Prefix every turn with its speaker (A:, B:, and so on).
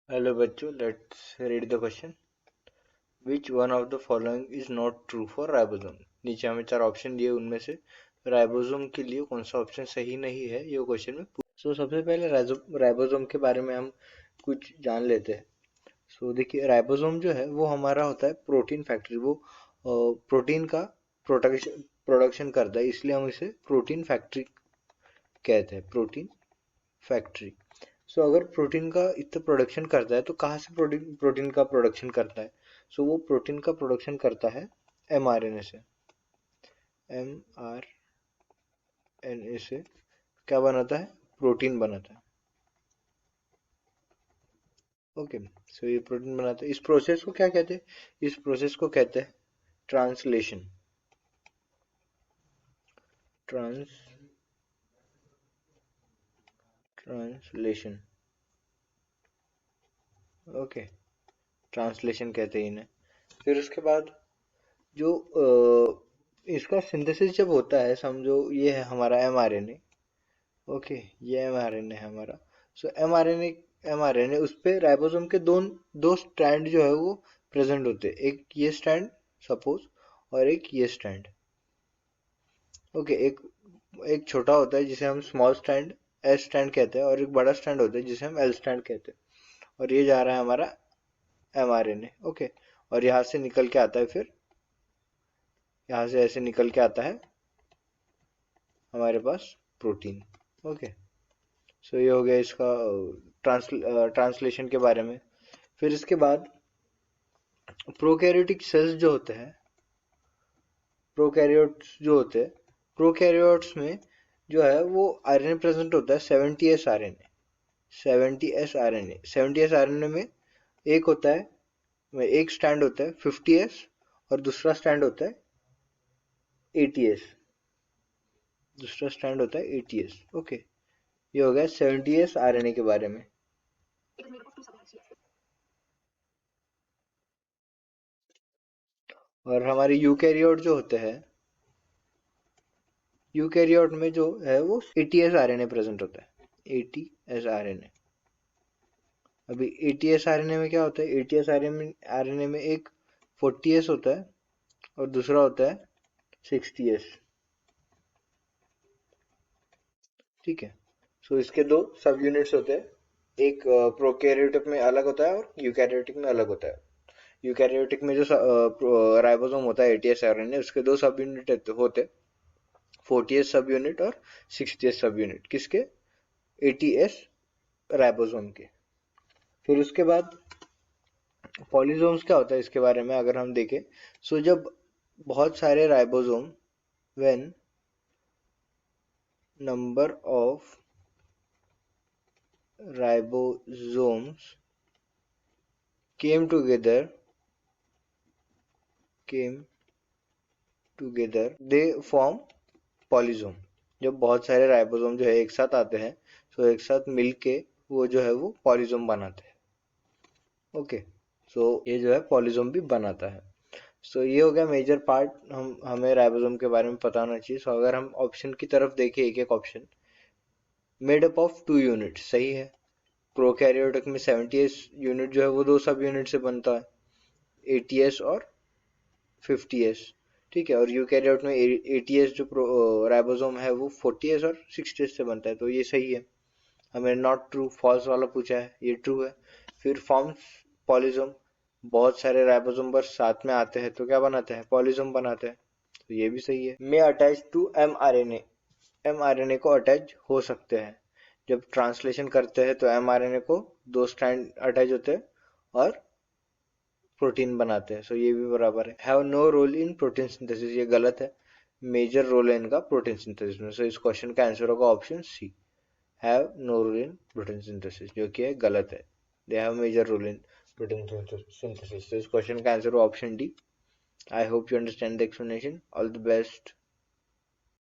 A: Hello बच्चों, let's read the question. Which one of the following is not true for ribosome. नीचे हमें चार option दिए, उनमें से राइबोसोम के लिए कौन सा ऑप्शन सही नहीं है, ये क्वेश्चन में सो सबसे पहले राइबोसोम के बारे में हम कुछ जान लेते हैं. सो देखिए, राइबोसोम जो है वो हमारा होता है प्रोटीन फैक्ट्री. वो प्रोटीन का प्रोडक्शन प्रोडक्शन करता है, इसलिए हम इसे प्रोटीन फैक्ट्री कहते हैं. Protein factory. सो अगर प्रोटीन का इतना प्रोडक्शन करता है तो कहाँ से प्रोटीन प्रोटीन का प्रोडक्शन करता है. सो वो प्रोटीन का प्रोडक्शन करता है mRNA से. mRNA से क्या बनाता है? प्रोटीन बनाता है. ओके. सो ये प्रोटीन बनाता है. इस प्रोसेस को क्या कहते हैं? इस प्रोसेस को कहते हैं ट्रांसलेशन. ट्रांसलेशन. ओके. ट्रांसलेशन कहते हैं इन्हें. फिर उसके बाद जो इसका सिंथेसिस जब होता है, समझो ये है हमारा mRNA. ओके. ये mRNA है हमारा. सो mRNA उस पे राइबोसोम के दो स्ट्रैंड जो है वो प्रेजेंट होते हैं. एक ये स्ट्रैंड सपोज, और एक ये स्ट्रैंड. ओके. एक छोटा होता है जिसे हम स्मॉल स्ट्रैंड एस स्ट्रैंड कहते हैं, और एक बड़ा स्ट्रैंड होता है जिसे हम एल स्ट्रैंड कहते हैं. और ये जा रहा है हमारा mRNA. ओके. और यहाँ से निकल के आता है, फिर यहाँ से ऐसे निकल के आता है हमारे पास प्रोटीन. ओके. सो ये हो गया इसका ट्रांसलेशन के बारे में. फिर इसके बाद प्रोकैरियोटिक सेल्स जो होते हैं, प्रोकैरियोट्स में जो है वो आरएनए प्रेजेंट होता है 70s आरएनए. 70s आरएनए में एक होता है, एक स्टैंड होता है 50s, और दूसरा स्टैंड होता है 80s. ओके. ये हो गया 70s आरएनए के बारे में. और हमारे यूकैरियोट जो होते हैं, यूकैरियोट में जो है वो 80s आरएनए प्रेजेंट होता है. 80s RNA. अभी 80s आरएनए में क्या होता है? 80s आरएनए में एक 40s होता है और दूसरा होता है 60s. ठीक है. सो इसके दो सब यूनिट्स होते हैं. एक प्रोकैरियोटिक में अलग होता है और यूकैरियोटिक में अलग होता है. यूकैरियोटिक में जो राइबोसोम होता है 80s आरएनए, उसके दो सब यूनिट होते हैं, 40s सब यूनिट और 60s सब यूनिट. किसके? 80s राइबोसोम के. फिर उसके बाद पॉलीसोम्स क्या होता है इसके बारे में अगर हम देखें. सो जब बहुत सारे ribosome, when number of ribosomes came together they form polysome. जब बहुत सारे राइबोसोम जो है एक साथ आते हैं, तो एक साथ मिलके वो जो है वो पॉलीसोम बनाते हैं. ओके. सो ये जो है पॉलीसोम भी बनाता है. सो ये हो गया मेजर पार्ट. हमें राइबोसोम के बारे में पता होना चाहिए. सो अगर हम ऑप्शन की तरफ देखें, एक एक option made up of 2 unit सही है. प्रोकैरियोटिक में 70s यूनिट जो है वो दो सब यूनिट से बनता है, 80s और 50s. ठीक है. और यूकैरियोट में 80s जो राइबोसोम है वो 40s और 60s से बनता है, तो ये सही है. हमें नॉट ट्रू फॉल्स वाला पूछा है, ये ट्रू है. फिर फॉर्म्स पॉलीसोम. बहुत सारे राइबोसोम बस साथ में आते हैं तो क्या बनाते हैं? पॉलीसोम बनाते हैं, तो ये भी सही है. मे अटैच टू mRNA. mRNA को अटैच हो सकते हैं. जब ट्रांसलेशन करते हैं तो mRNA को दो स्ट्रैंड अटैच होते हैं और प्रोटीन बनाते हैं. सो ये भी बराबर है. Have no role in protein synthesis, ये गलत है. मेजर रोल है इनका प्रोटीन सिंथेसिस में. सो इस क्वेश्चन का आंसर होगा option C, have no role in protein synthesis, जो कि है गलत है. they have major role in protein synthesis. तो इस क्वेश्चन का आंसर हो option D. I hope you understand the explanation. All the best.